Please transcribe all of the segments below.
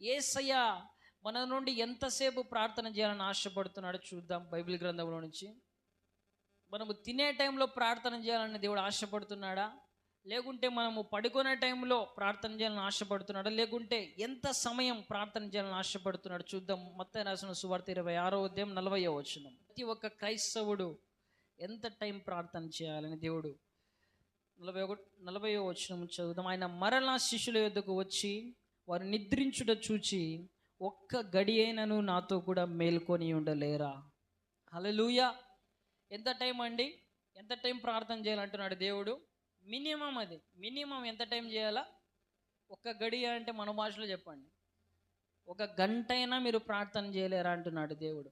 యేసయ్య మన నుండి ఎంతసేపు ప్రార్థన చేయాలని ఆశపడుతున్నాడో చూద్దాం బైబిల్ గ్రంథంలో నుంచి. మనము తినే టైంలో ప్రార్థన చేయాలని దేవుడు ఆశపడుతున్నాడా, లేకుంటే మనము పడుకునే టైంలో ప్రార్థన చేయాలని ఆశపడుతున్నాడా, లేకుంటే ఎంత సమయం ప్రార్థన చేయాలని ఆశపడుతున్నాడు చూద్దాం. మత్తయి రాసిన సువార్త 26వ అధ్యాయం 40వ వచనం. ప్రతి ఒక్క క్రైస్తవుడు ఎంత టైం ప్రార్థన చేయాలని దేవుడు 40వ వచనం చదువుదాం. ఆయన మరలా శిష్యుల యొద్దకు వచ్చి వారు నిద్రించుట చూచి, ఒక్క గడి అయినను నాతో కూడా మేల్కొని ఉండలేరా? హల్లెలూయా. ఎంత టైం అండి? ఎంత టైం ప్రార్థన చేయాలంటున్నాడు దేవుడు? మినిమం అది మినిమం ఎంత టైం చేయాలా? ఒక్క గడియ అంటే మన భాషలో చెప్పండి, ఒక గంట అయినా మీరు ప్రార్థన చేయలేరా అంటున్నాడు దేవుడు.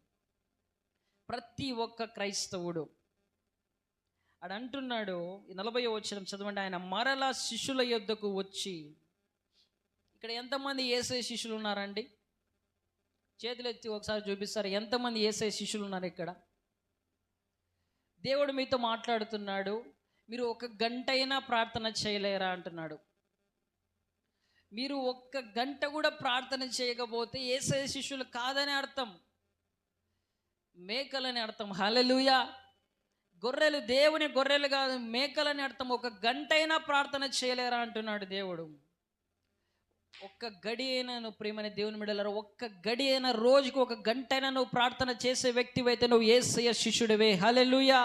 ప్రతి ఒక్క క్రైస్తవుడు అడు అంటున్నాడు. 40వ వచనం చదవండి. ఆయన మరలా శిష్యుల యొద్దకు వచ్చి, ఇక్కడ ఎంతమంది యేసయ్య శిష్యులు ఉన్నారండి? చేతులు ఎత్తి ఒకసారి చూపిస్తారు. ఎంతమంది యేసయ్య శిష్యులు ఉన్నారు ఇక్కడ? దేవుడు మీతో మాట్లాడుతున్నాడు. మీరు ఒక గంట అయినా ప్రార్థన చేయలేరా అంటున్నాడు. మీరు ఒక్క గంట కూడా ప్రార్థన చేయకపోతే యేసయ్య శిష్యులు కాదని అర్థం, మేకలని అర్థం. హల్లెలూయా. గొర్రెలు, దేవుని గొర్రెలు కాదు, మేకలని అర్థం. ఒక గంట అయినా ప్రార్థన చేయలేరా అంటున్నాడు దేవుడు. ఒక్క గడి అయినా నువ్వు ప్రియమైన దేవుని బిడ్డలారా, ఒక్క గడి అయినా, రోజుకు ఒక గంట అయినా నువ్వు ప్రార్థన చేసే వ్యక్తివైతే నువ్వు యేసయ్య శిష్యుడివే. హల్లెలూయా.